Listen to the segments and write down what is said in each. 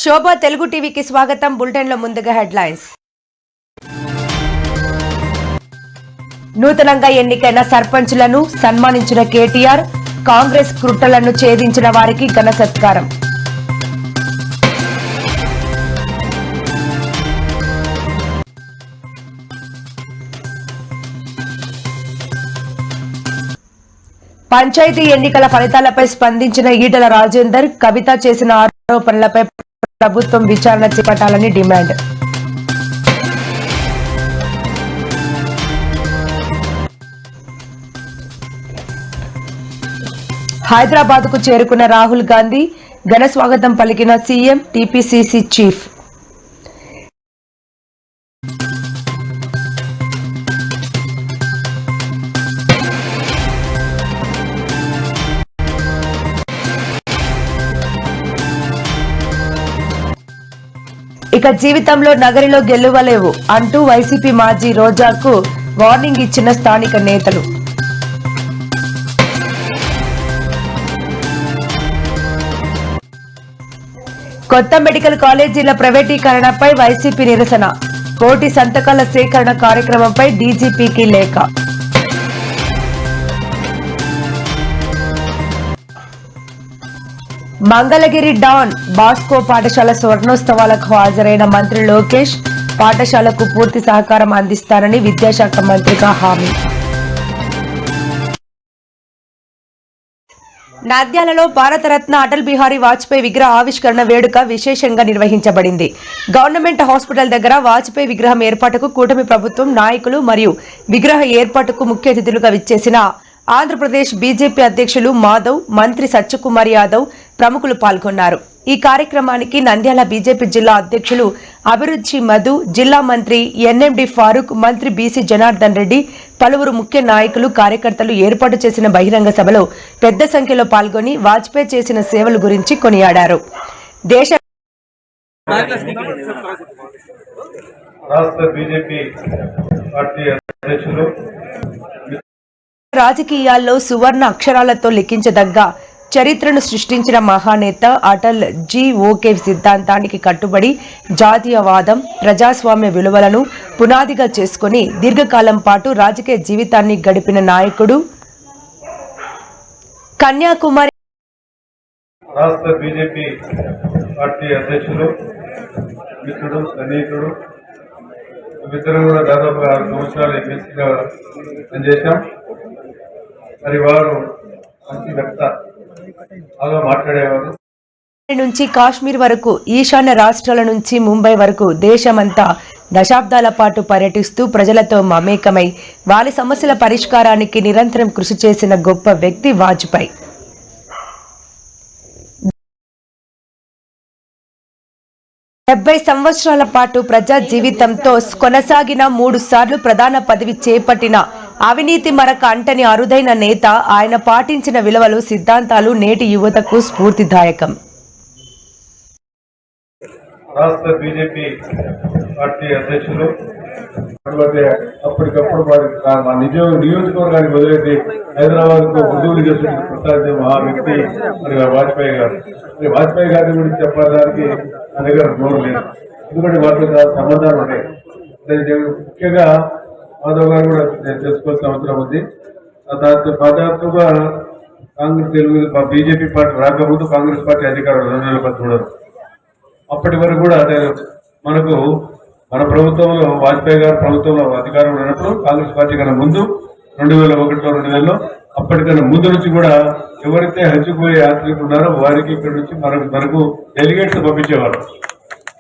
శోభ తెలుగు టీవీకి స్వాగతం. బులెటిన్లో ముందుగా హెడ్లైన్స్. నూతనంగా ఎన్నికైన సర్పంచులను సన్మానించిన కేటీఆర్, కాంగ్రెస్ కుట్రలను ఛేదించిన వారికి ఘన సత్కారం. పంచాయతీ ఎన్నికల ఫలితాలపై స్పందించిన ఈటల రాజేందర్, కవిత చేసిన ఆరోపణలపై ప్రభుత్వం విచారణ చేపట్టాలని డిమాండ్. హైదరాబాద్ కు చేరుకున్న రాహుల్ గాంధీ, ఘన స్వాగతం పలికిన సీఎం, టీపీసీసీ చీఫ్. ఇక జీవితంలో నగరిలో గెలువలేవు అంటూ వైసీపీ మాజీ రోజాకు వార్నింగ్ ఇచ్చిన స్థానిక నేతలు. కొత్త మెడికల్ కాలేజీల ప్రైవేటీకరణపై వైసీపీ నిరసన, కోటి సంతకాల సేకరణ కార్యక్రమంపై డీజీపీకి లేఖ. మంగళగిరి డాన్ బాస్కో పాఠశాల స్వర్ణోత్సవాలకు హాజరైన మంత్రి లోకేష్, పాఠశాలకు పూర్తి సహకారం అందిస్తానని విద్యాశాఖ మంత్రిగా హామీ. నంద్యాలలో భారతరత్న అటల్ బిహారీ వాజ్పేయి విగ్రహ ఆవిష్కరణ వేడుక విశేషంగా నిర్వహించబడింది. గవర్నమెంట్ హాస్పిటల్ దగ్గర వాజ్పేయి విగ్రహం ఏర్పాటుకు కూటమి ప్రభుత్వం నాయకులు మరియు విగ్రహ ఏర్పాటుకు ముఖ్య అతిథులుగా విచ్చేసిన ఆంధ్రప్రదేశ్ బీజేపీ అధ్యక్షులు మాధవ్, మంత్రి సత్యకుమార్ యాదవ్ ప్రముఖులు పాల్గొన్నారు. ఈ కార్యక్రమానికి నంద్యాల బీజేపీ జిల్లా అధ్యక్షులు అభిరుచి మధు, జిల్లా మంత్రి ఎన్ఎండి ఫారూక్, మంత్రి బీసీ జనార్దన్ రెడ్డి, పలువురు ముఖ్య నాయకులు, కార్యకర్తలు ఏర్పాటు చేసిన బహిరంగ సభలో పెద్ద సంఖ్యలో పాల్గొని వాజ్పేయి చేసిన సేవల గురించి కొనియాడారు. రాజకీయాల్లో సువర్ణ అక్షరాలతో లిఖించదగ్గ చరిత్రను సృష్టించిన మహానేత అటల్ జీ ఓకే సిద్ధాంతానికి కట్టుబడి జాతీయవాదం, ప్రజాస్వామ్య విలువలను పునాదిగా చేసుకుని దీర్ఘకాలం పాటు రాజకీయ జీవితాన్ని గడిపిన నాయకుడు. కన్యాకుమారి రాష్ట్ర బీజేపీ పార్టీ అధ్యక్షులు, మిత్రుడు, సన్నిహితుడు, ఇద్దరు కూడా దాదాపు 6 సంవత్సరాలు ఎంపీగా పనిచేశాం. మరి వారు మంచి వ్యక్త, బాగా మాట్లాడేవారు. నుంచి కాశ్మీర్ వరకు, ఈశాన్య రాష్ట్రాల నుంచి ముంబై వరకు దేశమంతా దశాబ్దాల పాటు పర్యటిస్తూ ప్రజలతో మమేకమై వారి సమస్యల పరిష్కారానికి నిరంతరం కృషి చేసిన గొప్ప వ్యక్తి వాజ్పేయి. డెబ్బై సంవత్సరాల పాటు ప్రజా జీవితంతో కొనసాగిన 3 సార్లు ప్రధాన పదవి చేపట్టిన అవినీతి మరక అంటని అరుదైన నేత. ఆయన పాటించిన విలువలు, సిద్ధాంతాలు నేటి యువతకు స్ఫూర్తిదాయకం. రాష్ట్ర బీజేపీ పార్టీ అధ్యక్షులు, అప్పటికప్పుడు మా నియోజకవర్గానికి వదిలేసి హైదరాబాద్ కు ఉద్యోగులు చేసిన ప్రసాద్ మహా వ్యక్తి మరి వాజ్పేయి గారు. మరి వాజ్పేయి గారి గురించి చెప్పడానికి నా దగ్గర నోరు లేదు, ఎందుకంటే వాటితో సంబంధాలు ఉన్నాయి. ముఖ్యంగా మాధవ్ గారు కూడా నేను తెలుసుకోవాల్సిన అవసరం ఉంది. దాదాపుగా కాంగ్రెస్ తెలుగు బీజేపీ పార్టీ రాకముందు కాంగ్రెస్ పార్టీ అధికారులు 2013 అప్పటి వరకు కూడా మనకు మన ప్రభుత్వంలో వాజ్పేయి గారు ప్రభుత్వంలో అధికారం ఉన్నప్పుడు కాంగ్రెస్ పార్టీ కన్నా ముందు 2001లో 2000లో అప్పటికన్నా ముందు నుంచి కూడా ఎవరైతే హజ్జుపోయే యాత్రికులు ఉన్నారో వారికి ఇక్కడ నుంచి మనకు డెలిగేట్స్ పంపించేవారు.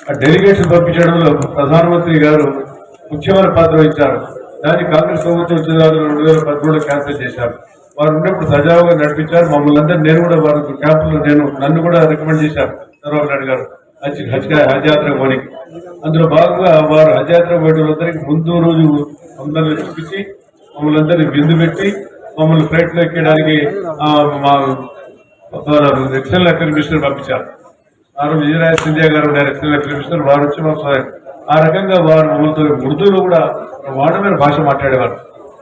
ఆ డెలిగేట్స్ పంపించడంలో ప్రధానమంత్రి గారు ముఖ్యమైన పాత్ర వహించారు. దాన్ని కాంగ్రెస్ ప్రభుత్వం వచ్చిన 2013లో క్యాన్సిల్ చేశారు. వారు ఉన్నప్పుడు సజావుగా నడిపించారు మమ్మల్ని అందరూ. నేను కూడా వారి క్యాంపులో నన్ను కూడా రికమెండ్ చేశారు చంద్రబాబు నాయుడు గారు హజ్ యాత్ర పోనీకి. అందులో భాగంగా వారు హజ్ యాత్ర పోయేటందరికీ ముందు రోజు అందరిని చూపించి మమ్మల్ని అందరినీ విందు పెట్టి మమ్మల్ని ఫ్లైట్ లో ఎక్కడానికి మా ఎక్స్టర్నల్ అఫేర్ మినిస్టర్ పంపించారు. ఆ రోజు విజయరాజ్ సింధియా గారు ఉన్నారు ఎక్స్టర్నల్ అఫేర్ మినిస్టర్. వారు వచ్చి మాకు ఆ రకంగా వారు మమ్మల్తో ఉర్దూలో కూడా వాడమైన భాష మాట్లాడేవారు.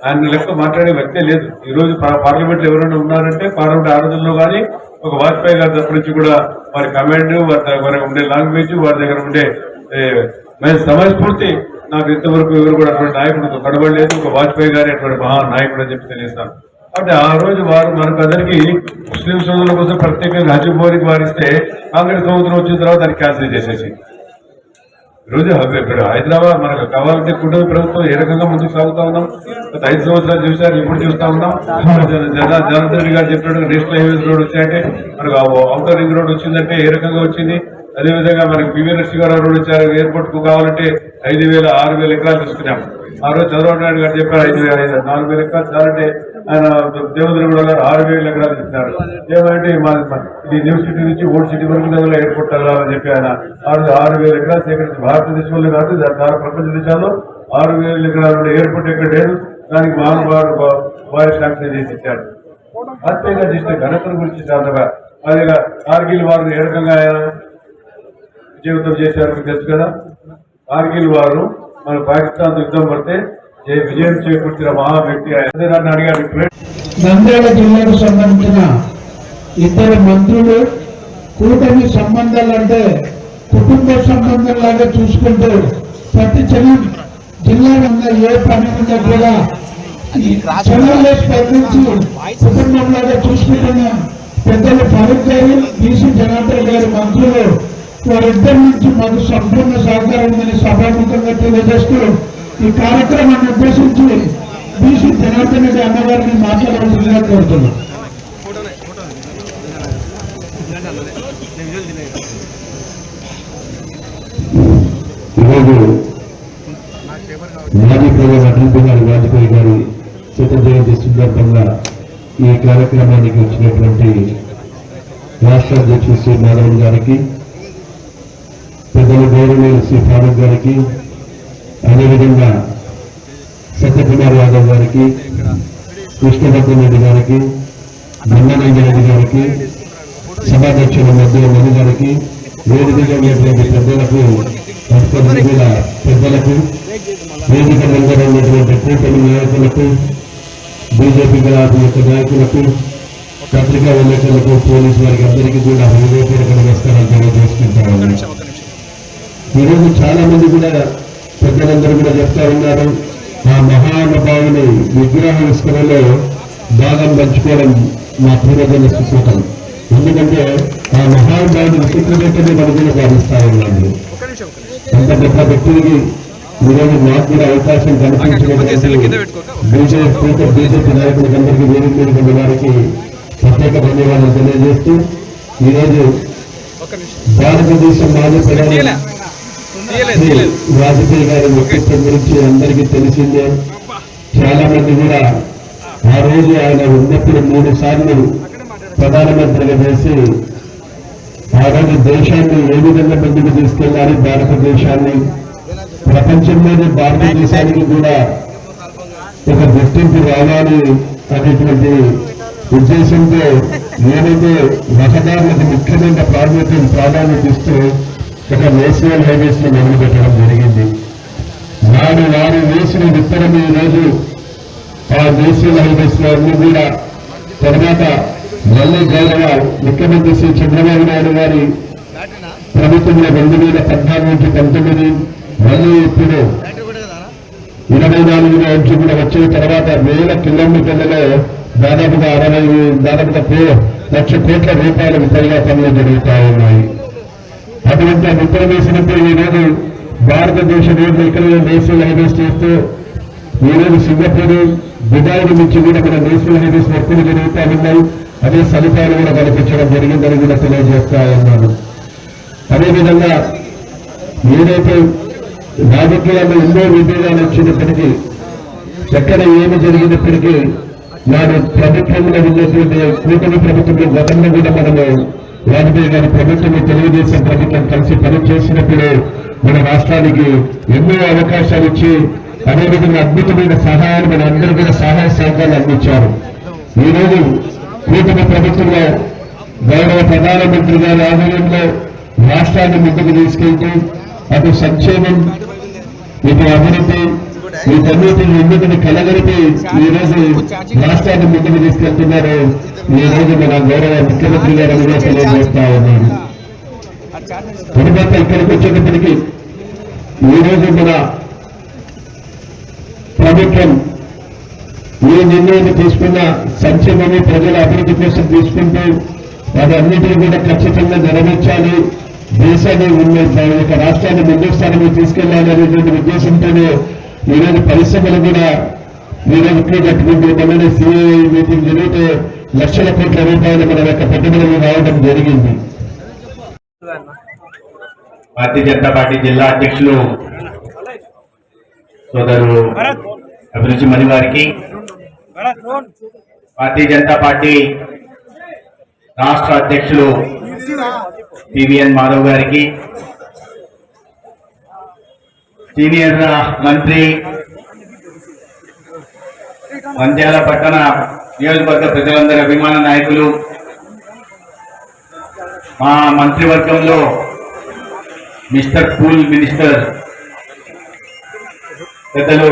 ఆయన లెక్క మాట్లాడే వ్యక్తే లేదు. ఈ రోజు పార్లమెంట్ లో ఎవరైనా ఉన్నారంటే పార్లమెంట్ ఆ రోజుల్లో కానీ ఒక వాజ్పేయి గారి తరపు నుంచి కూడా వారి కమాండ్ వారి ఉండే లాంగ్వేజ్ వారి దగ్గర ఉండే సమయస్ఫూర్తి నాకు ఇంతవరకు ఎవరు కూడా అటువంటి నాయకుడితో కనబడలేదు. ఒక వాజ్పేయి గారి అటువంటి మహా నాయకుడు అని చెప్పి తెలియస్తాను. అంటే ఆ రోజు వారు మనకు అందరికీ ముస్లిం సోదరుల కోసం ప్రత్యేకంగా హజ్ మోరీకి వారిస్తే కాంగ్రెస్ సంవత్సరం వచ్చిన తర్వాత దాన్ని క్యాన్సిల్ చేసేసి ఈరోజు హైదరాబాద్ మనకు కావాలంటే కుటుంబ ప్రభుత్వం ఏ రకంగా ముందుకు సాగుతా ఉన్నాం. గత 5 సంవత్సరాలు చూసారు, ఇప్పుడు చూస్తా ఉన్నాం. జనార్దన్ రెడ్డి గారు చెప్పినట్టు నేషనల్ హైవేస్ రోడ్ వచ్చాయంటే మనకు ఔటర్ రింగ్ రోడ్ వచ్చిందంటే ఏ రకంగా వచ్చింది. అదేవిధంగా మనకి పివి నరసింహారావు రోడ్ వచ్చారు. ఎయిర్పోర్ట్ కు కావాలంటే 5,000, 6,000 ఎకరాలు తీసుకున్నాం. ఆ రోజు చంద్రబాబు నాయుడు గారు చెప్పారు 5,000, 4,000 ఎకరాలు చాలంటే ఆయన దేవేంద్రగూడ గారు 6,000 ఎకరాలు ఇస్తున్నారు. ఏమంటే ఇది న్యూ సిటీ నుంచి ఓల్డ్ సిటీ వరకు దగ్గర ఎయిర్పోర్ట్ వెళ్ళాలని చెప్పి ఆయన 6,000 ఎకరాలు సేకరించి భారతదేశంలో కాదు ప్రపంచ దేశాల్లో 6,000 ఎకరాలు ఎయిర్పోర్ట్ ఎక్కడ లేదు. దానికి వారి శాంక్షన్ చేసి ఇచ్చారు. వాజ్పేయి చేసిన ఘనతల గురించి చాలా అదే కార్గిల్ వారు ఏ రకంగా విజయవంతం చేశారు మీకు తెలుసు కదా. కార్గిల్ వారు మన పాకిస్తాన్ యుద్ధం పడితే విజయం చేకూర్చిన మహా వ్యక్తి. నన్ను అడిగారు నంద్యాల జిల్లాకు సంబంధించిన 2 మంత్రులు కూటమి సంబంధాలు అంటే కుటుంబ సంబంధం లాగా చూసుకుంటూ ప్రతి జిల్లాలో ఉన్న ఏ పని ఉన్నా కూడా చర్యల్లో స్పందించి కుటుంబంలాగా చూసుకుంటున్న పెద్దలు ఫరూక్ గారు, బీసీ జనార్దన్ గారు మంత్రులు వారిద్దరి నుంచి మాకు సంపూర్ణ సహకారం ఉందని సభాముఖంగా తెలియజేస్తూ ఈ కార్యక్రమాన్ని ఉద్దేశించి బీసీ జనార్దన్ రెడ్డి అన్నగారిని మాట్లాడవలసిందిగా కోరుతున్నాం. ఈరోజు మాజీ ప్రధాని అటల్ బిహారీ వాజ్పేయి గారి శత జయంతి సందర్భంగా ఈ కార్యక్రమానికి వచ్చినటువంటి రాష్ట్ర అధ్యక్షుడు శ్రీ మాధవన్ గారికి, పెద్దలు గౌరవనీయులు శ్రీ ఫారూక్ గారికి, అదేవిధంగా సత్యకుమార్ యాదవ్ గారికి, కృష్ణవర్ధన్ రెడ్డి గారికి, బంగారెడ్డి రెడ్డి గారికి, సభాధ్యక్షుల మధ్య మధు గారికి, వేదికగా ఉన్నటువంటి పెద్దలకు, పెద్దలకు, వేదిక దగ్గర ఉన్నటువంటి కూటమి నాయకులకు, బీజేపీ యొక్క నాయకులకు, పత్రికా విలేకరులకు, పోలీసు వారికి అందరికీ కూడా హృదయపూర్వక నమస్కారాలు తెలియజేసుకుంటారు. ఈరోజు చాలా మంది కూడా పెద్దలందరూ కూడా చెప్తా ఉన్నారు, ఆ మహానుభావుని విగ్రహావిష్కరణలో భాగం పంచుకోవడం మా పూర్వజన్మ సుకృతం. ఎందుకంటే ఆ మహానుభావుని విచిత్రపెట్టనే మనకు భావిస్తా ఉన్నాము. అంత గొప్ప వ్యక్తులకి ఈరోజు మాకు కూడా అవకాశం కనిపించడం బీజేపీ నాయకులకు అందరికీ వేదిక వారికి ప్రత్యేక ధన్యవాదాలు తెలియజేస్తూ ఈరోజు భారతదేశం మాజీ ప్రధాని వాజ్పేయి గారి వ్యక్తిత్వం గురించి అందరికీ తెలిసిందే. చాలా మంది కూడా ఆ రోజు ఆయన ఉన్నప్పుడు 3 సార్లు ప్రధానమంత్రిగా చేసి ఆ రోజు దేశాన్ని ఏ విధంగా ముందుకు తీసుకెళ్లాలి, భారతదేశాన్ని ప్రపంచంలోనే భారతదేశానికి కూడా ఒక గుర్తింపు రావాలి అనేటువంటి ఉద్దేశంతో ఏదైతే రహదారులకు ముఖ్యమైన ప్రాధాన్యత ఇస్తూ ఒక నేషనల్ హైవేస్ ని మొదలుపెట్టడం జరిగింది. వారు వేసిన విత్తనం ఈ రోజు ఆ నేషనల్ హైవేస్ లో అన్ని కూడా తర్వాత మళ్ళీ గౌరవ ముఖ్యమంత్రి శ్రీ చంద్రబాబు నాయుడు గారి ప్రభుత్వంలో 2014 నుంచి 19 మళ్ళీ ఇప్పుడు 24 నుంచి కూడా వచ్చిన తర్వాత 1000 కిలోమీటర్లలో దాదాపుగా 1,00,000 కోట్ల రూపాయలకు పైగా పనులు జరుగుతూ ఉన్నాయి. అటువంటి విత్తనం వేసినప్పుడు ఈరోజు భారతదేశ రోడ్లు ఇక్కడ నేషనల్ హైవేస్ చేస్తూ ఈరోజు సింగపూర్, దుబాయ్ నుంచి కూడా మన నేషనల్ హైవేస్ వర్కులు జరుగుతూ ఉన్నాయి. అదే సదుపాయాలు కూడా కల్పించడం జరిగిందని కూడా తెలియజేస్తా ఉన్నాను. అదేవిధంగా ఏదైతే రాజకీయాల్లో ఎన్నో విభేదాలు వచ్చినప్పటికీ, ఎక్కడ ఏమి జరిగినప్పటికీ నాడు ప్రభుత్వంలో ఉన్నటువంటి కూటమి ప్రభుత్వంలో గతంలో కూడా మనము వాజ్పేయి గారి ప్రభుత్వం, తెలుగుదేశం ప్రభుత్వం కలిసి పనిచేసినప్పుడు మన రాష్ట్రానికి ఎన్నో అవకాశాలు ఇచ్చి అదేవిధంగా అద్భుతమైన సహాయాలు మన అందరూ కూడా సహాయ సహకారాలు అందించారు. ఈరోజు కూటమి ప్రభుత్వంలో గౌరవ ప్రధానమంత్రి గారి ఆధ్వర్యంలో రాష్ట్రాన్ని ముందుకు తీసుకెళ్తూ అటు సంక్షేమం, ఇటు అభివృద్ధి, వీటన్నిటిని ఎందుకని కలగలిపి ఈ రోజు రాష్ట్రాన్ని ముందుకు తీసుకెళ్తున్నారు. ఈ రోజు మన గౌరవ ముఖ్యమంత్రి గారు కూడా తెలియజేస్తా ఉన్నారు. తర్వాత ఇక్కడికి వచ్చేటప్పటికి ఈ రోజు మన ప్రభుత్వం ఏ నిర్ణయం తీసుకున్న సంక్షేమము ప్రజల అభివృద్ధి కోసం తీసుకుంటూ వాటి అన్నింటినీ కూడా ఖచ్చితంగా నెరవేర్చాలి, దేశాన్ని ఒక రాష్ట్రాన్ని ముందు స్థానంలో తీసుకెళ్లాలి అనేటువంటి ఉద్దేశంతోనే ఈరోజు పరిశ్రమలు కూడా ఈరోజు కట్టుకుంటూ మొన్ననే సిఐ మీటింగ్ జరిగితే లక్షల కోట్ల రూపాయలు మన యొక్క పెట్టుబడులు రావడం జరిగింది. భారతీయ జనతా పార్టీ జిల్లా అధ్యక్షులు సోదరులు అభిరుచి మణి వారికి, భారతీయ జనతా పార్టీ రాష్ట్ర అధ్యక్షులు పివిఎన్ మాధవ్ గారికి, సీనియర్ మంత్రి నంద్యాల పట్టణ నియోజకవర్గ ప్రజలందరి అభిమాన నాయకులు, మా మంత్రివర్గంలో మిస్టర్ కూల్ మినిస్టర్ పెద్దలు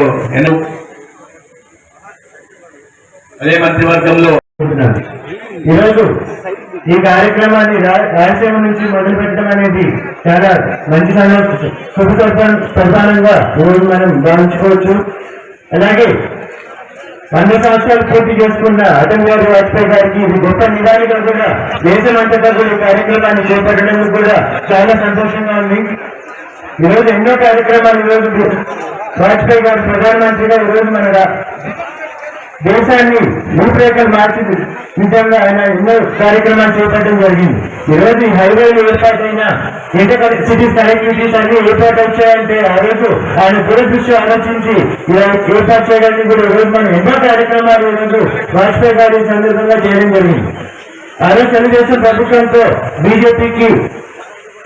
అదే మంత్రివర్గంలో ఈరోజు ఈ కార్యక్రమాన్ని రాయలసీమ నుంచి మొదలు పెట్టడం అనేది చాలా మంచి ప్రధానంగా ఈరోజు మనం భావించుకోవచ్చు. అలాగే 100 సంవత్సరాలు పూర్తి చేసుకున్న అటల్ బిహారీ వాజ్పేయి గారికి ఇది గొప్ప నివాళిగా కూడా దేశమంతటా కూడా ఈ కార్యక్రమాన్ని చేపట్టడం కూడా చాలా సంతోషంగా ఉంది. ఈరోజు ఎన్నో కార్యక్రమాలు ఈరోజు వాజ్పేయి గారు ప్రధానమంత్రిగా ఈరోజు మన దేశాన్ని రూపురేఖలు మార్చింది. నిజంగా ఆయన ఎన్నో కార్యక్రమాలు చేపట్టడం జరిగింది. ఈరోజు ఈ హైవేలు ఏర్పాటైనా ఇంటర్ సిటీస్ కనెక్టివిటీస్ అన్ని ఏర్పాటు వచ్చాయంటే ఆ రోజు ఆయన దూరదృష్టి ఆలోచించి ఏర్పాటు చేయడానికి కూడా ఈరోజు మనం ఎన్నో కార్యక్రమాలు ఈరోజు వాజ్పేయి గారి సందర్భంగా చేయడం జరిగింది. ఆ రోజు తెలుగుదేశం ప్రభుత్వంతో బీజేపీకి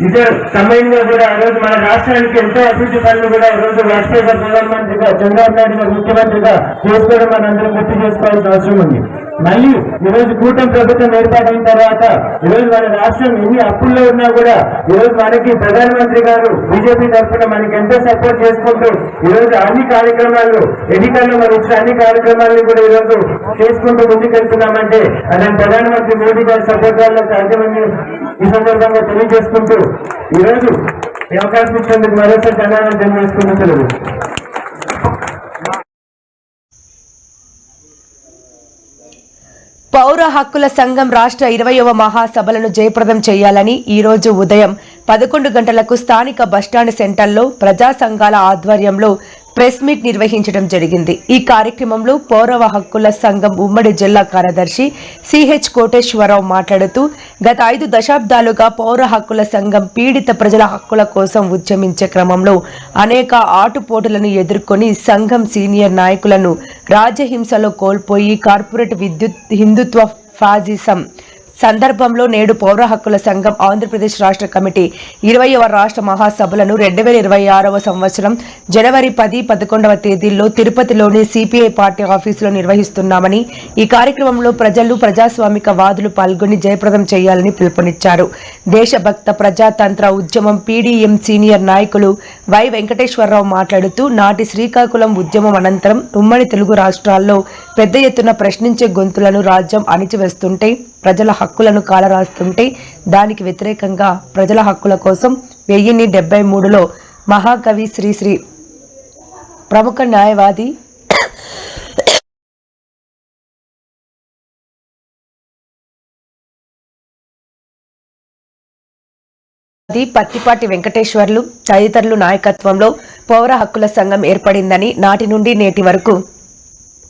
ఇద్దరు కంబైన్ గా కూడా ఆ రోజు మన రాష్ట్రానికి ఎంతో అభివృద్ధి పనులు కూడా ఈ రోజు వాజ్పేయి గారు ప్రధానమంత్రిగా, చంద్రబాబు నాయుడు గారు ముఖ్యమంత్రిగా చేసుకోవడం మనందరం గుర్తు చేసుకోవాల్సిన అవసరం ఉంది. మళ్ళీ ఈరోజు కూటమి ప్రభుత్వం ఏర్పాటైన తర్వాత ఈరోజు మన రాష్ట్రం ఎన్ని అప్పుల్లో ఉన్నా కూడా ఈరోజు మనకి ప్రధానమంత్రి గారు బీజేపీ తరఫున మనకి ఎంతో సపోర్ట్ చేసుకుంటూ ఈరోజు అన్ని కార్యక్రమాలు ఎన్నికల్లో మనం ఇచ్చిన అన్ని కార్యక్రమాలను కూడా ఈరోజు చేసుకుంటూ ముందుకెళ్తున్నామంటే అదే ప్రధానమంత్రి మోదీ గారి సపోర్ట్ వల్ల సాధ్యమని ఈ సందర్భంగా తెలియజేసుకుంటూ ఈరోజు ఈ అవకాశం ఇచ్చేందుకు మరోసారి ధన్యవాదాలు తెలియజేసుకుంటున్నారు. పౌర హక్కుల సంఘం రాష్ట్ర 20వ మహాసభలను జయప్రదం చేయాలని ఈ రోజు ఉదయం 11 గంటలకు స్థానిక బస్టాండ్ సెంటర్లో ప్రజా సంఘాల ఆధ్వర్యంలో ప్రెస్ మీట్ నిర్వహించడం జరిగింది. ఈ కార్యక్రమంలో పౌర హక్కుల సంఘం ఉమ్మడి జిల్లా కార్యదర్శి సిహెచ్ కోటేశ్వరరావు మాట్లాడుతూ గత 5 దశాబ్దాలుగా పౌర హక్కుల సంఘం పీడిత ప్రజల హక్కుల కోసం ఉద్యమించే క్రమంలో అనేక ఆటుపోటులను ఎదుర్కొని సంఘం సీనియర్ నాయకులను రాజ్యహింసలో కోల్పోయి కార్పొరేట్ హిందుత్వ ఫాసిజం సందర్భంలో నేడు పౌర హక్కుల సంఘం ఆంధ్రప్రదేశ్ రాష్ట్ర కమిటీ 20వ రాష్ట్ర మహాసభలను 2026వ సంవత్సరం జనవరి 10, 11వ తేదీల్లో తిరుపతిలోని సిపిఐ పార్టీ ఆఫీసులో నిర్వహిస్తున్నామని, ఈ కార్యక్రమంలో ప్రజలు, ప్రజాస్వామిక వాదులు పాల్గొని జయప్రదం చేయాలని పిలుపునిచ్చారు. దేశభక్త ప్రజాతంత్ర ఉద్యమం పీడీఎం సీనియర్ నాయకులు వై వెంకటేశ్వరరావు మాట్లాడుతూ నాటి శ్రీకాకుళం ఉద్యమం అనంతరం ఉమ్మడి తెలుగు రాష్ట్రాల్లో పెద్ద ఎత్తున ప్రశ్నించే గొంతులను రాజ్యం అణిచివేస్తుంటే, ప్రజల హక్కులను కాలరాస్తుంటే దానికి వ్యతిరేకంగా ప్రజల హక్కుల కోసం 1073లో మహాకవి శ్రీ ప్రముఖ న్యాయవాది పత్తిపాటి వెంకటేశ్వర్లు తదితరులు నాయకత్వంలో పౌర హక్కుల సంఘం ఏర్పడిందని, నాటి నుండి నేటి వరకు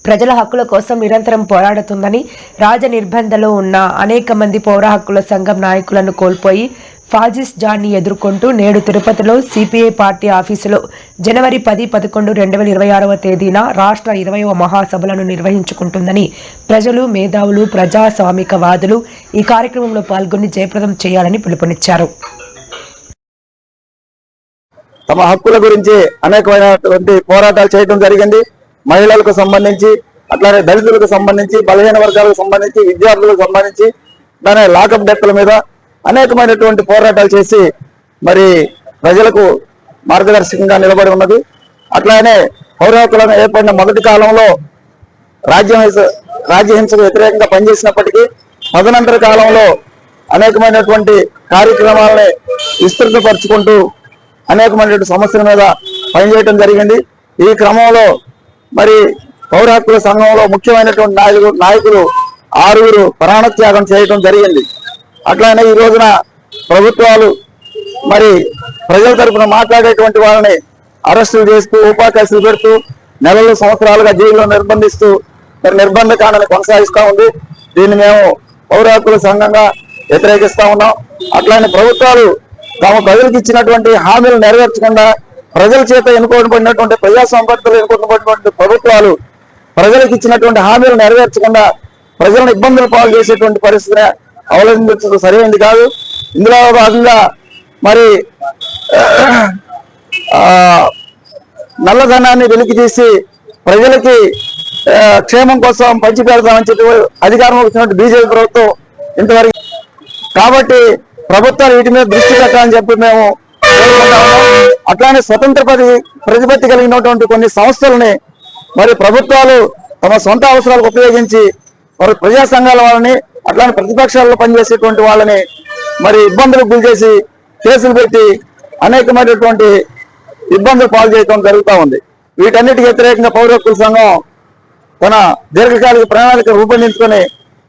ప్రజల హక్కుల కోసం నిరంతరం పోరాడుతుందని, రాజ నిర్బంధంలో ఉన్న అనేక మంది పౌర హక్కుల సంఘం నాయకులను కోల్పోయి ఫాసిస్ట్ జాన్ని ఎదుర్కొంటూ నేడు తిరుపతిలో సిపిఐ పార్టీ ఆఫీసులో జనవరి 10, 11, 2026వ తేదీన రాష్ట్ర 20వ మహాసభలను నిర్వహించుకుంటుందని ప్రజలు, మేధావులు, ప్రజాస్వామికవాదులు ఈ కార్యక్రమంలో పాల్గొని జయప్రదం చేయాలని పిలుపునిచ్చారు. తమ హక్కుల గురించి అనేకమైనటువంటి పోరాటాలు చేయడం జరిగింది. మహిళలకు సంబంధించి, అట్లానే దళితులకు సంబంధించి, బలహీన వర్గాలకు సంబంధించి, విద్యార్థులకు సంబంధించి, దాని లాకప్ డెత్ల మీద అనేకమైనటువంటి పోరాటాలు చేసి మరి ప్రజలకు మార్గదర్శకంగా నిలబడి ఉన్నది. అట్లానే పౌర హక్కులను ఏర్పడిన మొదటి కాలంలో రాజ్యహింసకు వ్యతిరేకంగా పనిచేసినప్పటికీ తదనంతర కాలంలో అనేకమైనటువంటి కార్యక్రమాలని విస్తృతపరుచుకుంటూ అనేకమైనటువంటి సమస్యల మీద పనిచేయడం జరిగింది. ఈ క్రమంలో మరి పౌర హక్కుల సంఘంలో ముఖ్యమైనటువంటి నాయకులు 6 ప్రాణత్యాగం చేయడం జరిగింది. అట్లానే ఈ రోజున ప్రభుత్వాలు మరి ప్రజల తరఫున మాట్లాడేటువంటి వాళ్ళని అరెస్టులు చేస్తూ ఉపాకేసులు పెడుతూ నెలలు సంవత్సరాలుగా జైల్లో నిర్బంధిస్తూ మరి నిర్బంధకాండని కొనసాగిస్తూ ఉంది. దీన్ని మేము పౌర హక్కుల సంఘంగా వ్యతిరేకిస్తా ఉన్నాం. అట్లానే ప్రభుత్వాలు తమ ప్రజలకు ఇచ్చినటువంటి హామీలు నెరవేర్చకుండా ప్రజల చేత ఎన్నుకోబడినటువంటి ప్రజాసంపత్తులు ఎన్నుకోబడినటువంటి ప్రభుత్వాలు ప్రజలకు ఇచ్చినటువంటి హామీలు నెరవేర్చకుండా ప్రజలను ఇబ్బందులు పాలు చేసేటువంటి పరిస్థితిని అవలంబించడం సరైనది కాదు. ఇందులో భాగంగా మరి నల్లధనాన్ని వెలికి తీసి ప్రజలకి క్షేమం కోసం పంచిపెడతామని చెప్పి అధికారంలో వచ్చినటువంటి బీజేపీ ప్రభుత్వం ఇంతవరకు. కాబట్టి ప్రభుత్వాలు వీటి మీద దృష్టి పెట్టాలని చెప్పి మేము కోరుకుంటా ఉన్నాం. అట్లానే స్వతంత్ర ప్రతిపత్తి కలిగినటువంటి కొన్ని సంస్థలని మరి ప్రభుత్వాలు తమ సొంత అవసరాలకు ఉపయోగించి మరి ప్రజా సంఘాల వాళ్ళని అట్లానే ప్రతిపక్షాల్లో పనిచేసేటువంటి వాళ్ళని మరి ఇబ్బందులకు గురి చేసి కేసులు పెట్టి అనేకమైనటువంటి ఇబ్బందులు పాలు చేయడం జరుగుతూ ఉంది. వీటన్నిటికీ వ్యతిరేకంగా పౌర హక్కుల సంఘం తన దీర్ఘకాలిక ప్రణాళిక రూపొందించుకొని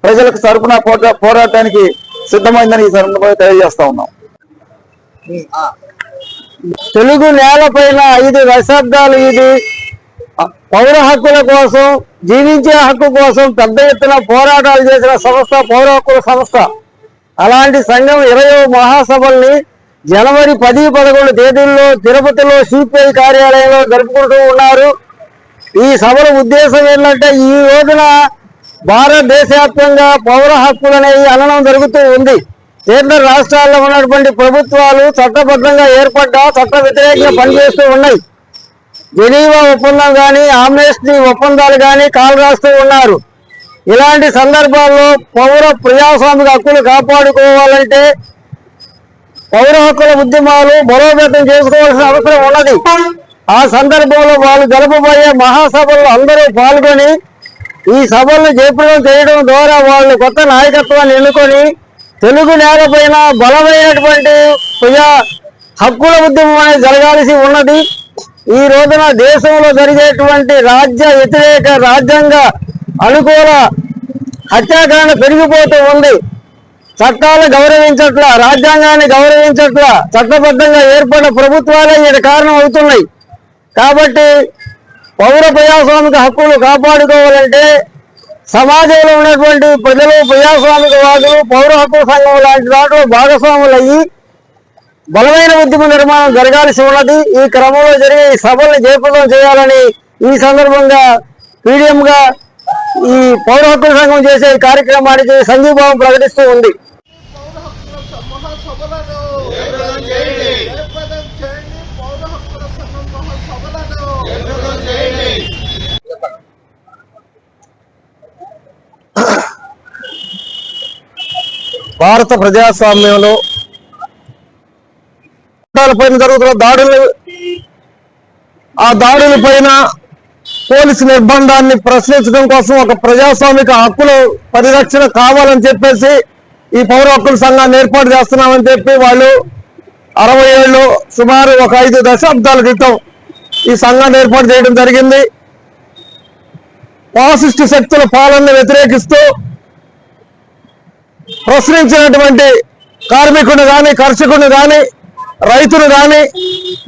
ప్రజలకు తరపున పోరాటానికి సిద్ధమైందని ఈ సందర్భంగా తెలియజేస్తా ఉన్నాం. తెలుగు నేలపైన 5 దశాబ్దాలు ఇది పౌర హక్కుల కోసం, జీవించే హక్కు కోసం పెద్ద ఎత్తున పోరాటాలు చేసిన సంస్థ పౌర హక్కుల సంస్థ. అలాంటి సంఘం 20వ మహాసభల్ని జనవరి 10, 11 తేదీల్లో తిరుపతిలో సిపిఐ కార్యాలయంలో జరుపుకుంటూ ఉన్నారు. ఈ సభల ఉద్దేశం ఏంటంటే ఈ రోజున భారతదేశవ్యాప్తంగా పౌర హక్కులనేవి అనడం జరుగుతూ ఉంది. కేంద్ర రాష్ట్రాల్లో ఉన్నటువంటి ప్రభుత్వాలు చట్టబద్ధంగా ఏర్పడ్డా చట్ట వ్యతిరేకంగా పనిచేస్తూ ఉన్నాయి. జెనీవా ఒప్పందం కానీ, ఆమ్నెస్టీ ఒప్పందాలు కానీ కాలు రాస్తూ ఉన్నారు. ఇలాంటి సందర్భాల్లో పౌర ప్రజాస్వామిక హక్కులు కాపాడుకోవాలంటే పౌర హక్కుల ఉద్యమాలు బలోపేతం చేసుకోవాల్సిన అవసరం ఉన్నది. ఆ సందర్భంలో వాళ్ళు జరపబోయే మహాసభల్లో అందరూ పాల్గొని ఈ సభలను జయప్రదం చేయడం ద్వారా వాళ్ళు కొత్త నాయకత్వాన్ని ఎన్నుకొని తెలుగు నేలపైన బలమైనటువంటి ప్రజా హక్కుల ఉద్యమం అనేది జరగాల్సి ఉన్నది. ఈ రోజున దేశంలో జరిగేటువంటి రాజ్య వ్యతిరేక, రాజ్యాంగ అనుకూల హత్యాకాండ పెరిగిపోతూ ఉంది. చట్టాలు గౌరవించట్ల, రాజ్యాంగాన్ని గౌరవించట్ల, చట్టబద్ధంగా ఏర్పడిన ప్రభుత్వాలే ఇది కారణం అవుతున్నాయి. కాబట్టి పౌర ప్రజాస్వామిక హక్కులు కాపాడుకోవాలంటే సమాజంలో ఉన్నటువంటి ప్రజలు, ప్రజాస్వామికవాదులు, పౌర హక్కుల సంఘం లాంటి దాంట్లో భాగస్వాములు అయ్యి బలమైన ఉద్యమ నిర్మాణం జరగాల్సి ఉన్నది. ఈ క్రమంలో జరిగే ఈ సభల్ని జయప్రదం చేయాలని ఈ సందర్భంగా పీడిఎంగా ఈ పౌర హక్కుల సంఘం చేసే ఈ కార్యక్రమానికి సంఘీభావం ప్రకటిస్తూ ఉంది. భారత ప్రజాస్వామ్యంలో పైన జరుగుతున్న దాడులు, ఆ దాడుల పైన పోలీసు నిర్బంధాన్ని ప్రశ్నించడం కోసం ఒక ప్రజాస్వామిక హక్కుల పరిరక్షణ కావాలని చెప్పేసి ఈ పౌర హక్కుల సంఘాన్ని ఏర్పాటు చేస్తున్నామని చెప్పి వాళ్ళు 60 ఏళ్ళు సుమారు ఒక 5 దశాబ్దాల క్రితం ఈ సంఘాన్ని ఏర్పాటు చేయడం జరిగింది. ఫాసిస్టు శక్తుల పాలనను వ్యతిరేకిస్తూ ప్రశ్నించినటువంటి కార్మికుని కానీ, కర్షకుని కానీ, రైతును కానీ,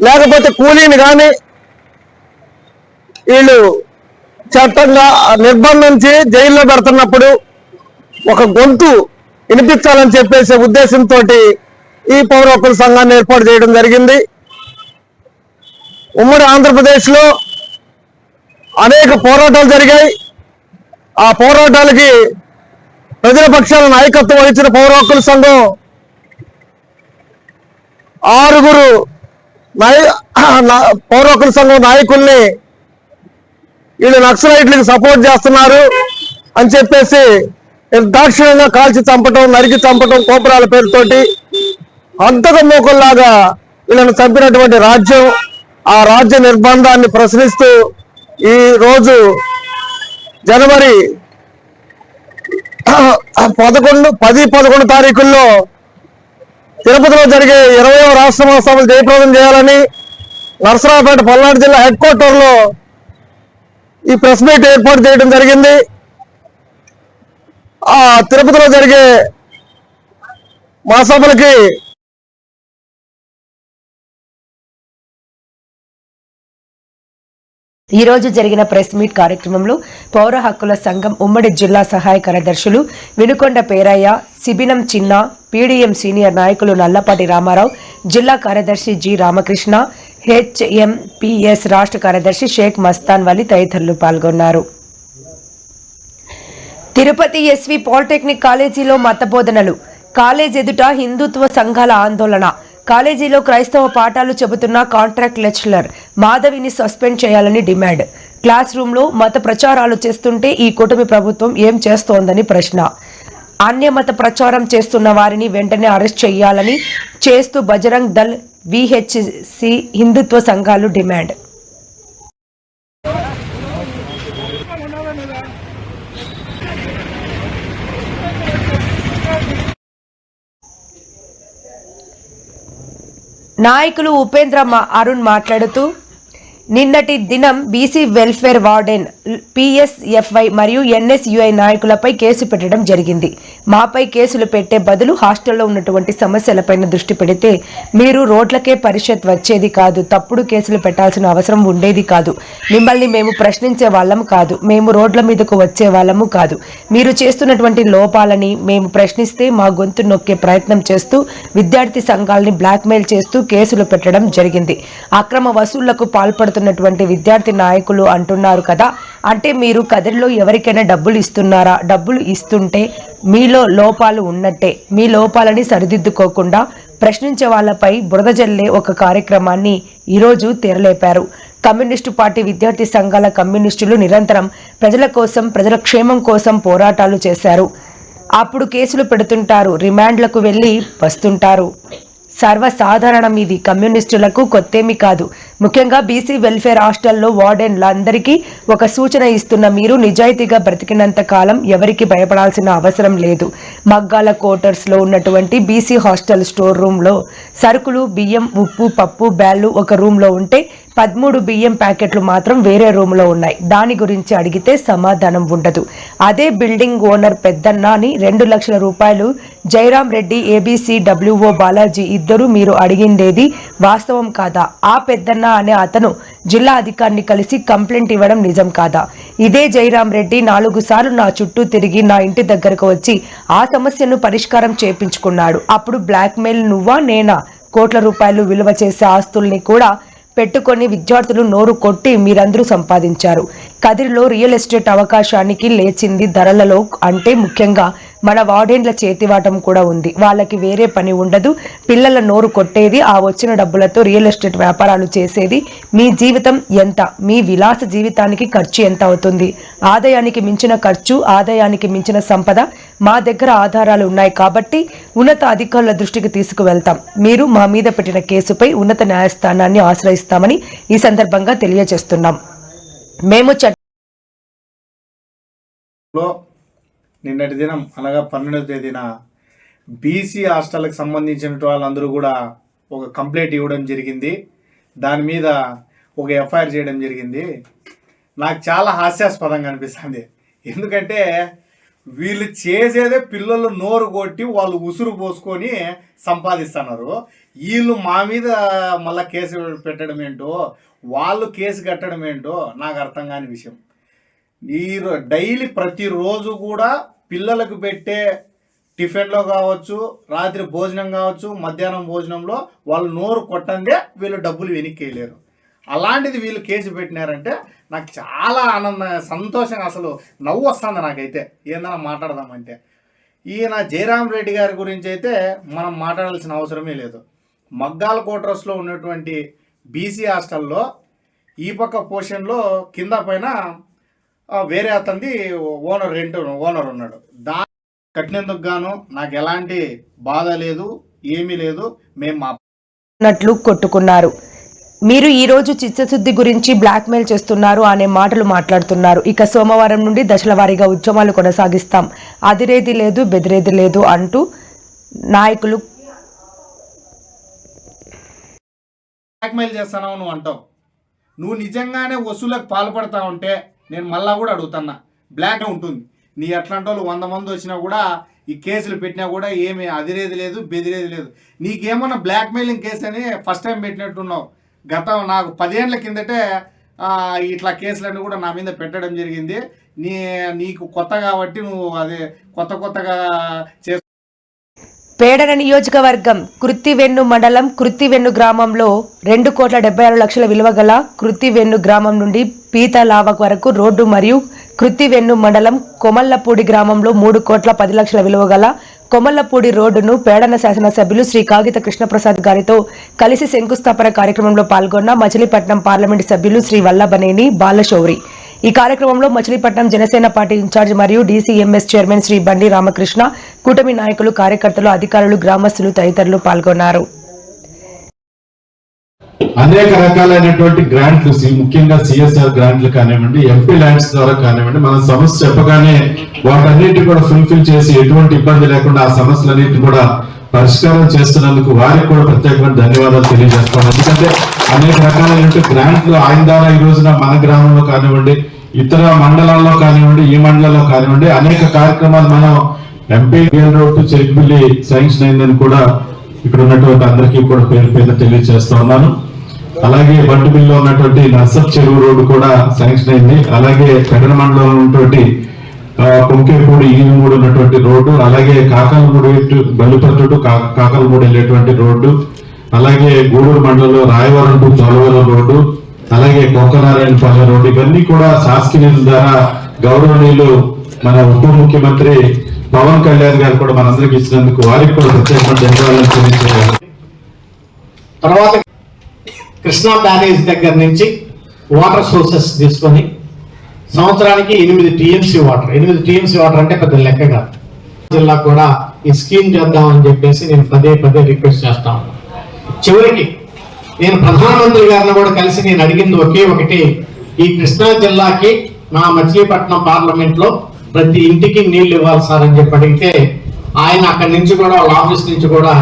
లేకపోతే కూలీని కానీ వీళ్ళు చట్టంగా నిర్బంధించి జైల్లో పెడుతున్నప్పుడు ఒక గొంతు వినిపించాలని చెప్పేసే ఉద్దేశంతో ఈ పౌర హక్కుల సంఘాన్ని ఏర్పాటు చేయడం జరిగింది. ఉమ్మడి ఆంధ్రప్రదేశ్లో అనేక పోరాటాలు జరిగాయి. ఆ పోరాటాలకి ప్రజల పక్షాల నాయకత్వం వహించిన పౌర హక్కుల సంఘం 6 పౌర హక్కుల సంఘం నాయకుల్ని వీళ్ళు నక్సలైట్లకు సపోర్ట్ చేస్తున్నారు అని చెప్పేసి నిర్దాక్షిణ్యంగా కాల్చి చంపటం, నరికి చంపటం, కోపరాల పేరుతోటి అంతక మూకల్లాగా వీళ్ళని చంపినటువంటి రాజ్యం, ఆ రాజ్య నిర్బంధాన్ని ప్రశ్నిస్తూ ఈ రోజు జనవరి 10-11 తారీఖుల్లో తిరుపతిలో జరిగే 20వ రాష్ట్ర మహోత్సవాలు జయప్రదం చేయాలని నరసరావుపేట పల్నాడు జిల్లా హెడ్ క్వార్టర్లో ఈ ప్రెస్ మీట్ ఏర్పాటు చేయడం జరిగింది. ఆ తిరుపతిలో జరిగే మహాసభలకి ఈ రోజు జరిగిన ప్రెస్ మీట్ కార్యక్రమంలో పౌర హక్కుల సంఘం ఉమ్మడి జిల్లా సహాయ కార్యదర్శులు వినుకొండ పేరయ్య, సిబినం చిన్న, పీడీఎం సీనియర్ నాయకులు నల్లపాటి రామారావు, జిల్లా కార్యదర్శి జి రామకృష్ణ, హెచ్ఎంపిఎస్ రాష్ట్ర కార్యదర్శి షేక్ మస్తాన్ వలి తదితరులు పాల్గొన్నారు. తిరుపతి ఎస్వి పాలిటెక్నిక్ కాలేజీలో మత బోధనలు. కాలేజ్ ఎదుట హిందుత్వ సంఘాల ఆందోళన. కాలేజీలో క్రైస్తవ పాఠాలు చెబుతున్న కాంట్రాక్ట్ లెక్చరర్ మాధవిని సస్పెండ్ చేయాలని డిమాండ్. క్లాస్ రూమ్లో మత ప్రచారాలు చేస్తుంటే ఈ కూటమి ప్రభుత్వం ఏం చేస్తోందని ప్రశ్న. అన్యమత ప్రచారం చేస్తున్న వారిని వెంటనే అరెస్ట్ చేయాలని చేస్తూ బజరంగ్ దళ్, విహెచ్సి హిందుత్వ సంఘాలు డిమాండ్. నాయకులు ఉపేంద్ర అరుణ్ మాట్లాడుతూ, నిన్నటి దినం బీసీ వెల్ఫేర్ వార్డెన్, పిఎస్ఎఫ్ఐ మరియు ఎన్ఎస్యుఐ నాయకులపై కేసు పెట్టడం జరిగింది. మాపై కేసులు పెట్టే బదులు హాస్టల్లో ఉన్నటువంటి సమస్యలపైన దృష్టి పెడితే మీరు రోడ్లకే పరిషత్ వచ్చేది కాదు, తప్పుడు కేసులు పెట్టాల్సిన అవసరం ఉండేది కాదు. మిమ్మల్ని మేము ప్రశ్నించే వాళ్ళము కాదు, మేము రోడ్ల మీదకు వచ్చే వాళ్ళము కాదు. మీరు చేస్తున్నటువంటి లోపాలని మేము ప్రశ్నిస్తే మా గొంతు నొక్కే ప్రయత్నం చేస్తూ విద్యార్థి సంఘాలని బ్లాక్మెయిల్ చేస్తూ కేసులు పెట్టడం జరిగింది. అక్రమ వసూళ్లకు పాల్పడుతున్నటువంటి విద్యార్థి నాయకులు అంటున్నారు కదా, అంటే మీరు కదిరిలో ఎవరికైనా డబ్బులు ఇస్తున్నారా? డబ్బులు ఇస్తుంటే మీలో లోపాలు ఉన్నట్టే. మీ లోపాలని సరిదిద్దుకోకుండా ప్రశ్నించే వాళ్ళపై బురద జల్లే ఒక కార్యక్రమాన్ని ఈరోజు తెరలేపారు. కమ్యూనిస్టు పార్టీ విద్యార్థి సంఘాల కమ్యూనిస్టులు నిరంతరం ప్రజల కోసం, ప్రజల క్షేమం కోసం పోరాటాలు చేశారు. అప్పుడు కేసులు పెడుతుంటారు, రిమాండ్లకు వెళ్ళి వస్తుంటారు. సర్వసాధారణం ఇది. కమ్యూనిస్టులకు కొత్తేమీ కాదు. ముఖ్యంగా బీసీ వెల్ఫేర్ హాస్టల్లో వార్డెన్లందరికీ ఒక సూచన ఇస్తున్న మీరు నిజాయితీగా బ్రతికినంత కాలం ఎవరికి భయపడాల్సిన అవసరం లేదు. మగ్గాల క్వార్టర్స్లో ఉన్నటువంటి బీసీ హాస్టల్ స్టోర్ రూమ్లో సరుకులు, బియ్యం, ఉప్పు, పప్పు బ్యాళ్ళు ఒక రూమ్లో ఉంటే 13 బియ్యం ప్యాకెట్లు మాత్రం వేరే రూమ్లో ఉన్నాయి. దాని గురించి అడిగితే సమాధానం ఉండదు. అదే బిల్డింగ్ ఓనర్ పెద్దన్న అని 2 లక్షల రూపాయలు జయరాం రెడ్డి, ABCWO బాలాజీ ఇద్దరు మీరు అడిగిండేది వాస్తవం కాదా? ఆ పెద్దన్న అనే అతను జిల్లా అధికారిని కలిసి కంప్లైంట్ ఇవ్వడం నిజం కాదా? ఇదే జయరాం రెడ్డి 4 సార్లు నా చుట్టూ తిరిగి నా ఇంటి దగ్గరకు వచ్చి ఆ సమస్యను పరిష్కారం చేపించుకున్నాడు. అప్పుడు బ్లాక్మెయిల్ నువ్వా నేనా? కోట్ల రూపాయలు విలువ చేసే ఆస్తుల్ని కూడా పెట్టుకొని విద్యార్థులు నోరు కొట్టి మీరందరూ సంపాదించారు. కదిరిలో రియల్ ఎస్టేట్ అవకాశానికి లేచింది ధరలలో. అంటే ముఖ్యంగా మన వార్డెన్ల చేతివాటం కూడా ఉంది. వాళ్ళకి వేరే పని ఉండదు, పిల్లల నోరు కొట్టేది, ఆ వచ్చిన డబ్బులతో రియల్ ఎస్టేట్ వ్యాపారాలు చేసేది. మీ జీవితం ఎంత? మీ విలాస జీవితానికి ఖర్చు ఎంత అవుతుంది? ఆదాయానికి మించిన ఖర్చు, ఆదాయానికి మించిన సంపద మా దగ్గర ఆధారాలు ఉన్నాయి కాబట్టి ఉన్నత అధికారుల దృష్టికి తీసుకువెళ్తాం. మీరు మా మీద పెట్టిన కేసుపై ఉన్నత న్యాయస్థానాన్ని ఆశ్రయిస్తామని ఈ సందర్భంగా తెలియజేస్తున్నాం. మేము నిన్నటి దినం అనగా 12వ తేదీన బీసీ హాస్టల్కి సంబంధించిన వాళ్ళందరూ కూడా ఒక కంప్లైంట్ ఇవ్వడం జరిగింది. దాని మీద ఒక ఎఫ్ఐఆర్ చేయడం జరిగింది. నాకు చాలా హాస్యాస్పదంగా అనిపిస్తుంది. ఎందుకంటే వీళ్ళు చేసేదే పిల్లలు నోరు కొట్టి వాళ్ళు ఉసురు పోసుకొని సంపాదిస్తున్నారు. వీళ్ళు మా మీద మళ్ళీ కేసు పెట్టడం ఏంటో, వాళ్ళు కేసు కట్టడం ఏంటో నాకు అర్థం కాని విషయం. డైలీ ప్రతిరోజు కూడా పిల్లలకు పెట్టే టిఫిన్లో కావచ్చు, రాత్రి భోజనం కావచ్చు, మధ్యాహ్నం భోజనంలో వాళ్ళు నోరు కొట్టందే వీళ్ళు డబ్బులు వెనక్కేయలేరు. అలాంటిది వీళ్ళు కేసు పెట్టినారంటే నాకు చాలా సంతోషంగా, అసలు నవ్వు వస్తుంది నాకైతే ఏందన్నా మాట్లాడదామంటే. ఈయన జయరాం రెడ్డి గారి గురించి అయితే మనం మాట్లాడాల్సిన అవసరమే లేదు. మగ్గాల క్వార్టర్స్లో ఉన్నటువంటి బీసీ హాస్టల్లో ఈ పక్క పోర్షన్లో కింద పైన వేరే అతనిది ఓనర్ ఉన్నాడు. దాన్ని కట్టినందుకు గాను నాకు ఎలాంటి బాధ లేదు, ఏమీ లేదు. మేము కొట్టుకున్నారు. మీరు ఈ రోజు చిత్తశుద్ధి గురించి బ్లాక్మెయిల్ చేస్తున్నారు అనే మాటలు మాట్లాడుతున్నారు. ఇక సోమవారం నుండి దశల వారీగా ఉద్యమాలు కొనసాగిస్తాం, అదిరేది లేదు బెదిరేది లేదు అంటూ నాయకులు బ్లాక్మెయిల్ చేస్తున్నావు నువ్వు అంటావు. నువ్వు నిజంగానే వసూలకు పాల్పడతా ఉంటే నేను మళ్ళా కూడా అడుగుతున్నా, బ్లాక్ ఉంటుంది. నీ అట్లాంటి వాళ్ళు 100 మంది వచ్చినా కూడా ఈ కేసులు పెట్టినా కూడా ఏమి అదిరేది లేదు బెదిరేది లేదు. నీకేమన్నా బ్లాక్మెయిలింగ్ కేసు అని ఫస్ట్ టైం పెట్టినట్టున్నావు. నాకు 10 ఏళ్ల కిందటే ఇట్లా కేసులన్నీ కూడా నా మీద పెట్టడం జరిగింది. నీకు కొత్త కాబట్టి నువ్వు అదే కొత్తగా పేడన నియోజకవర్గం కృత్తివెన్ను మండలం కృత్తివెన్ను గ్రామంలో 2,76,00,000 విలువ గల కృత్తివెన్ను గ్రామం నుండి పీతలావ వరకు రోడ్డు మరియు కృత్తివెన్ను మండలం కొమల్లపూడి గ్రామంలో 3,10,00,000 విలువ గల కొమల్లపూడి రోడ్డును పేడన శాసనసభ్యులు శ్రీ కాగిత కృష్ణప్రసాద్ గారితో కలిసి శంకుస్థాపన కార్యక్రమంలో పాల్గొన్న మచిలీపట్నం పార్లమెంటు సభ్యులు శ్రీ వల్లభనేని బాలశౌరి. ఈ కార్యక్రమంలో మచిలీపట్నం జనసేన పార్టీ ఇన్ఛార్జ్ మరియు డీసీఎంఎస్ చైర్మన్ శ్రీ బండి రామకృష్ణ, కూటమి నాయకులు, కార్యకర్తలు, అధికారులు, గ్రామస్తులు తదితరులు పాల్గొన్నారు. అనేక రకాలైనటువంటి గ్రాంట్లు, ముఖ్యంగా సిఎస్ఆర్ గ్రాంట్లు కానివ్వండి, ఎంపీ ల్యాండ్స్ ద్వారా కానివ్వండి, మన సమస్య చెప్పగానే వాటన్నిటి కూడా ఫుల్ఫిల్ చేసి ఎటువంటి ఇబ్బంది లేకుండా ఆ సమస్యలన్నింటినీ కూడా పరిష్కారం చేస్తున్నందుకు వారికి కూడా ప్రత్యేకమైన ధన్యవాదాలు తెలియజేస్తాం. ఎందుకంటే అనేక రకాలైనటువంటి గ్రాంట్లు ఆయన ద్వారా ఈ రోజున మన గ్రామంలో కానివ్వండి, ఇతర మండలాల్లో కానివ్వండి, ఈ మండలంలో కానివ్వండి అనేక కార్యక్రమాలు మనం MP road to Cherukupalli sanction అయిందని కూడా ఇక్కడ ఉన్నటువంటి అందరికీ కూడా పేరు తెలియజేస్తా ఉన్నాను. అలాగే బంటుమిల్లో ఉన్నటువంటి నర్సప్ చెరువు రోడ్డు కూడా శాంక్షన్ అయింది. అలాగే పెడన మండలంలో ఉన్నటువంటి కొంకేపూడి ఈనుమూడు ఉన్నటువంటి రోడ్డు, అలాగే కాకలమూడి బల్లిపట్టు టు కాకలమూడి వెళ్ళేటువంటి రోడ్డు, అలాగే గూడూరు మండలంలో రాయవరం టు పోలవరం రోడ్డు, అలాగే కోకనారాయణపల్లి రోడ్డు, ఇవన్నీ కూడా శాసకీయ నిధుల ద్వారా గౌరవనీయులు మన ఉప ముఖ్యమంత్రి పవన్ కళ్యాణ్ గారు కూడా మనందరికి ఇచ్చినందుకు వారికి కూడా ప్రత్యేకమైన ధన్యవాదాలు తెలియజేయాలి. తర్వాత కృష్ణా బ్యారేజ్ దగ్గర నుంచి వాటర్ సోర్సెస్ తీసుకొని సంవత్సరానికి 8 టీఎంసీ వాటర్. 8 టీఎంసీ వాటర్ అంటే పెద్ద లెక్క కాదు. జిల్లా కూడా ఈ స్కీమ్ చేద్దామని చెప్పేసి నేను పదే రిక్వెస్ట్ చేస్తా ఉన్నాను. చివరికి నేను ప్రధానమంత్రి గారిని కూడా కలిసి నేను అడిగింది ఒకే ఒకటి, ఈ కృష్ణా జిల్లాకి మా మచిలీపట్నం పార్లమెంట్ లో ప్రతి ఇంటికి నీళ్లు ఇవ్వాలి సార్ అని చెప్పి అడిగితే ఆయన అక్కడి నుంచి కూడా వాళ్ళ ఆఫీస్ నుంచి కూడా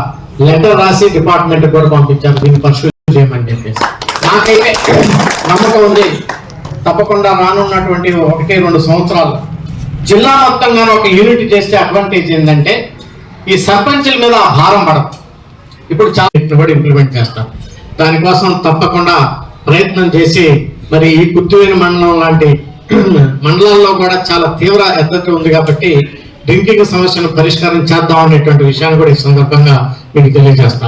లెటర్ రాసి డిపార్ట్మెంట్ కూడా పంపించారు, దీన్ని పరిశీలన చేయమని చెప్పేసి. నాకైతే నమ్మకం ఉంది తప్పకుండా రానున్నటువంటి 1-2 సంవత్సరాలు జిల్లా మొత్తంగా ఒక యూనిట్ చేస్తే అడ్వాంటేజ్ ఏంటంటే ఈ సర్పంచుల మీద భారం పడదు. ఇప్పుడు చాలా కూడా ఇంప్లిమెంట్ చేస్తాం. దానికోసం తప్పకుండా ప్రయత్నం చేసి మరి ఈ కుత్తువేని మండలం లాంటి మండలాల్లో కూడా చాలా తీవ్ర ఎద్దటి ఉంది కాబట్టి డ్రింకింగ్ సమస్యను పరిష్కారం చేద్దాం అనేటువంటి విషయాన్ని కూడా ఈ సందర్భంగా మీకు తెలియజేస్తాం.